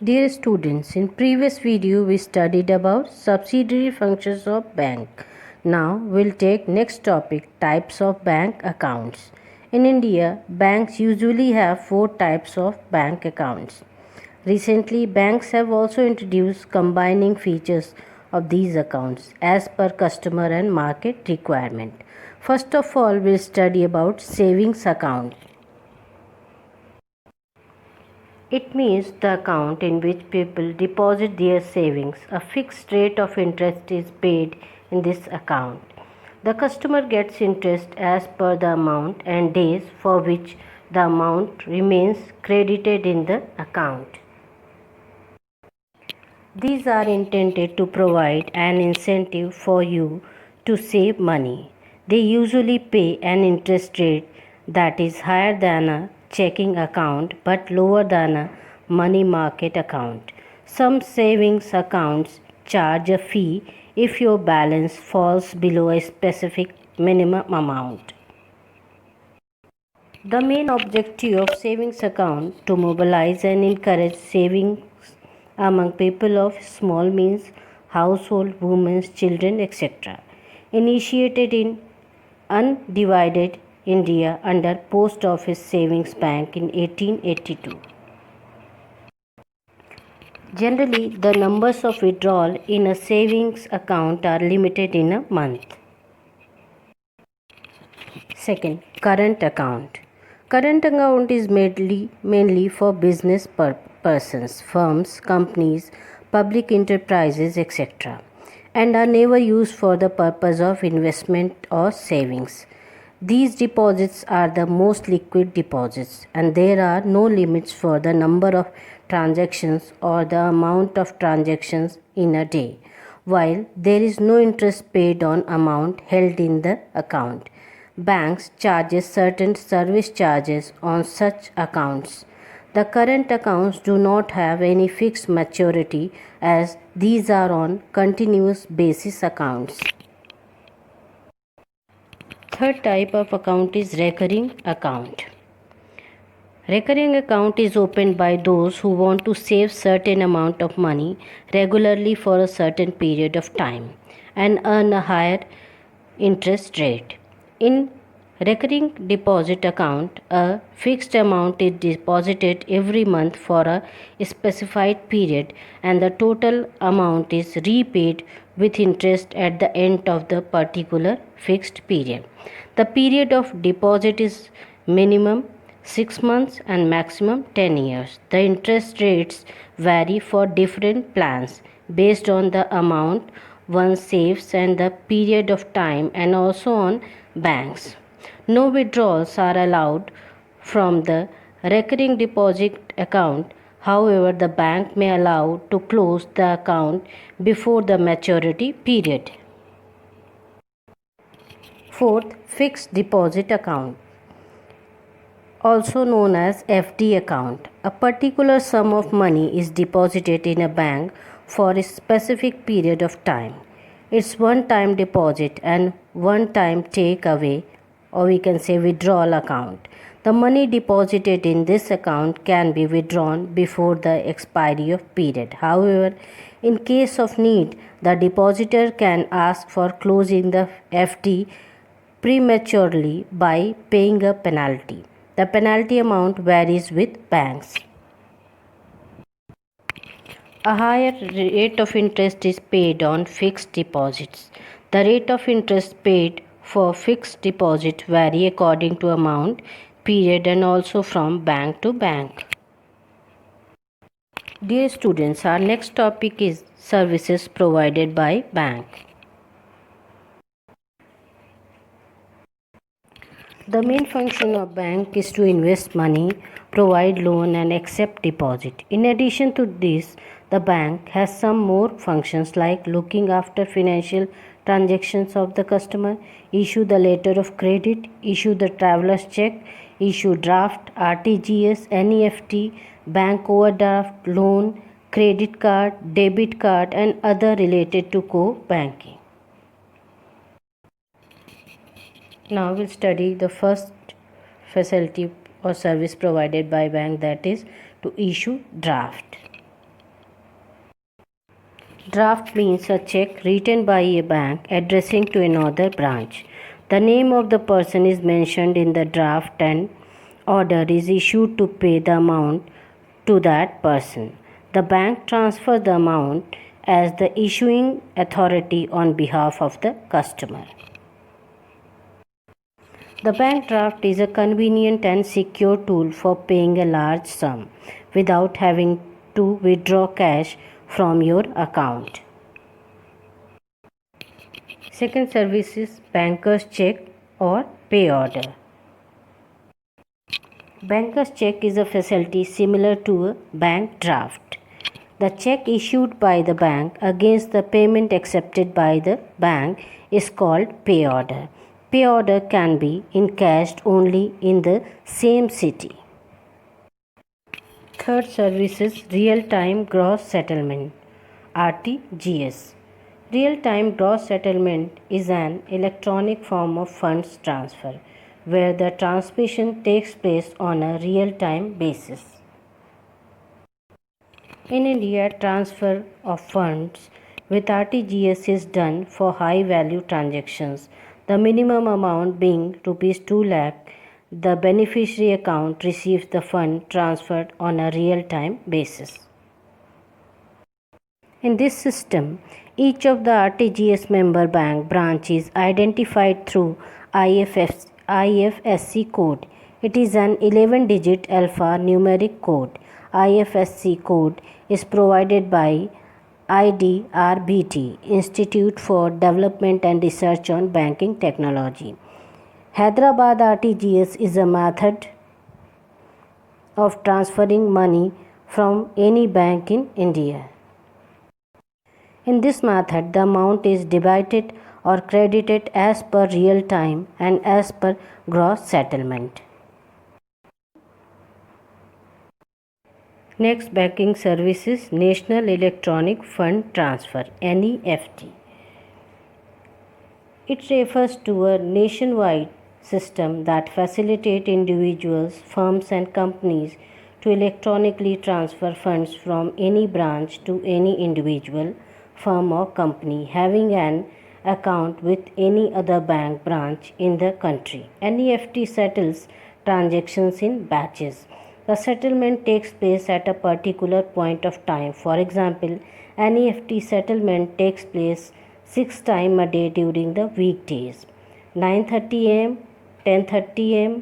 Dear students, in previous video we studied about subsidiary functions of bank. Now we'll take next topic, types of bank accounts. In India, banks usually have four types of bank accounts. Recently, banks have also introduced combining features of these accounts as per customer and market requirement. First of all, we'll study about savings account. It means the account in which people deposit their savings. A fixed rate of interest is paid in this account. The customer gets interest as per the amount and days for which the amount remains credited in the account. These are intended to provide an incentive for you to save money. They usually pay an interest rate that is higher than a checking account but lower than a money market account. Some savings accounts charge a fee if your balance falls below a specific minimum amount. The main objective of savings account to mobilize and encourage savings among people of small means, household, women, children, etc. Initiated in undivided India under Post Office Savings Bank in 1882. Generally, the numbers of withdrawal in a savings account are limited in a month. Second, current account. Current account is mainly for business persons, firms, companies, public enterprises, etc., and are never used for the purpose of investment or savings. These deposits are the most liquid deposits, and there are no limits for the number of transactions or the amount of transactions in a day, while there is no interest paid on amount held in the account. Banks charges certain service charges on such accounts. The current accounts do not have any fixed maturity as these are on continuous basis accounts. Third type of account is recurring account. Recurring account is opened by those who want to save certain amount of money regularly for a certain period of time and earn a higher interest rate. In recurring deposit account, a fixed amount is deposited every month for a specified period and the total amount is repaid with interest at the end of the particular fixed period. The period of deposit is minimum 6 months and maximum 10 years. The interest rates vary for different plans based on the amount one saves and the period of time and also on banks. No withdrawals are allowed from the recurring deposit account. However, the bank may allow to close the account before the maturity period. Fourth, fixed deposit account, also known as FD account. A particular sum of money is deposited in a bank for a specific period of time. It's one-time deposit and one-time take away, or we can say withdrawal account. The money deposited in this account can be withdrawn before the expiry of period. However, in case of need, the depositor can ask for closing the FD prematurely by paying a penalty. The penalty amount varies with banks. A higher rate of interest is paid on fixed deposits. The rate of interest paid for fixed deposit vary according to amount, period and also from bank to bank. Dear students, our next topic is services provided by bank. The main function of bank is to invest money, provide loan and accept deposit. In addition to this, the bank has some more functions like looking after financial transactions of the customer, issue the letter of credit, issue the traveler's check, issue draft, RTGS, NEFT, bank overdraft, loan, credit card, debit card and other related to co-banking. Now we'll study the first facility or service provided by bank, that is to issue draft. Draft means a check written by a bank addressing to another branch. The name of the person is mentioned in the draft and order is issued to pay the amount to that person. The bank transfers the amount as the issuing authority on behalf of the customer. The bank draft is a convenient and secure tool for paying a large sum without having to withdraw cash from your account. Second service is banker's check or pay order. Banker's check is a facility similar to a bank draft. The check issued by the bank against the payment accepted by the bank is called pay order. Pay order can be encashed only in the same city. Third service is real-time gross settlement (RTGS). Real-time gross settlement is an electronic form of funds transfer where the transmission takes place on a real-time basis. In India, transfer of funds with RTGS is done for high-value transactions, the minimum amount being Rs 2 lakh. The beneficiary account receives the fund transferred on a real-time basis. In this system, each of the RTGS member bank branch is identified through IFSC code. It is an 11-digit alphanumeric code. IFSC code is provided by IDRBT, Institute for Development and Research on Banking Technology. Hyderabad RTGS is a method of transferring money from any bank in India. In this method, the amount is debited or credited as per real time and as per gross settlement. Next banking service is National Electronic Fund Transfer (NEFT). It refers to a nationwide system that facilitates individuals, firms and companies to electronically transfer funds from any branch to any individual, firm or company having an account with any other bank branch in the country. NEFT settles transactions in batches. The settlement takes place at a particular point of time. For example, NEFT settlement takes place 6 times a day during the weekdays: 9:30 am, 10:30 am,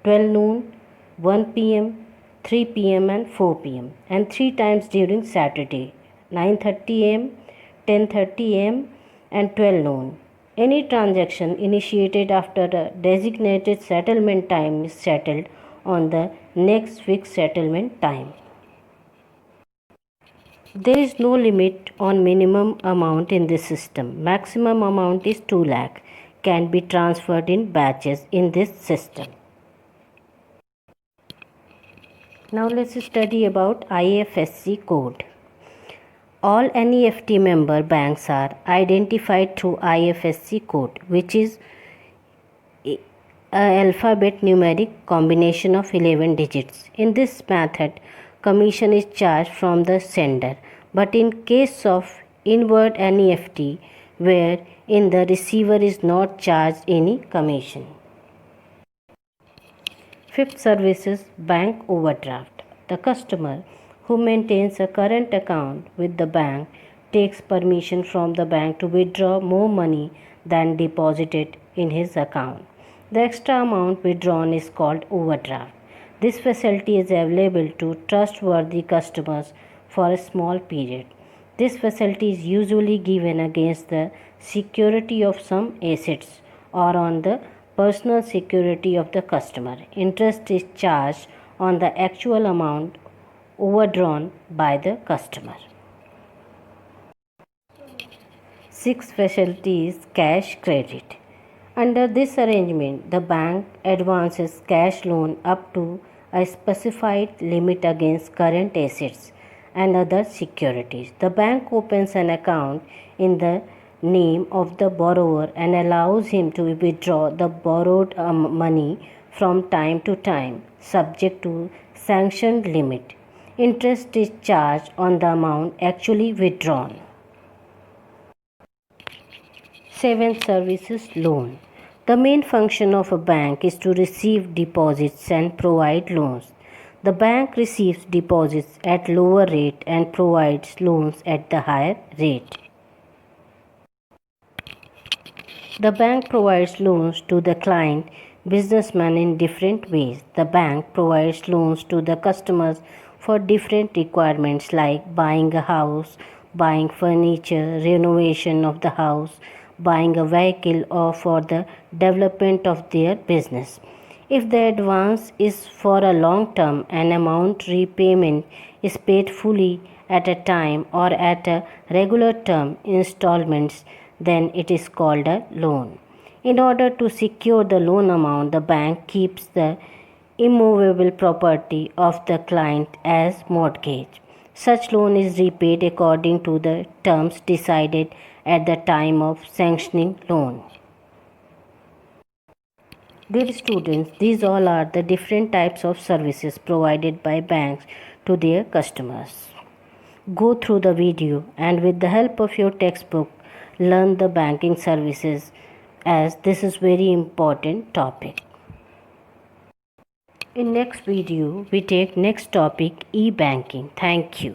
12 noon, 1 pm, 3 pm and 4 pm, and 3 times during Saturday: 9:30 am, 10:30 am and 12 noon. Any transaction initiated after a designated settlement time is settled on the next fixed settlement time. There is no limit on minimum amount in this system. Maximum amount is 2 lakh. Can be transferred in batches in this system. Now let's study about IFSC code. All NEFT member banks are identified through IFSC code, which is an alphabet numeric combination of 11 digits. In this method, commission is charged from the sender, but in case of inward NEFT, wherein the receiver is not charged any commission. Fifth service is bank overdraft. The customer who maintains a current account with the bank takes permission from the bank to withdraw more money than deposited in his account. The extra amount withdrawn is called overdraft. This facility is available to trustworthy customers for a small period. This facility is usually given against the security of some assets or on the personal security of the customer. Interest is charged on the actual amount overdrawn by the customer. Sixth facility is cash credit. Under this arrangement, the bank advances cash loan up to a specified limit against current assets and other securities. The bank opens an account in the name of the borrower and allows him to withdraw the borrowed money from time to time, subject to sanctioned limit. Interest is charged on the amount actually withdrawn. 7. Services loan. The main function of a bank is to receive deposits and provide loans. The bank receives deposits at lower rate and provides loans at the higher rate. The bank provides loans to the client businessman in different ways. The bank provides loans to the customers for different requirements like buying a house, buying furniture, renovation of the house, buying a vehicle, or for the development of their business. If the advance is for a long term, an amount repayment is paid fully at a time or at a regular term installments, then it is called a loan. In order to secure the loan amount, the bank keeps the immovable property of the client as mortgage. Such loan is repaid according to the terms decided at the time of sanctioning loan. Dear students, these all are the different types of services provided by banks to their customers. Go through the video and with the help of your textbook learn the banking services, as this is very important topic. In next video we take next topic, e-banking. Thank you.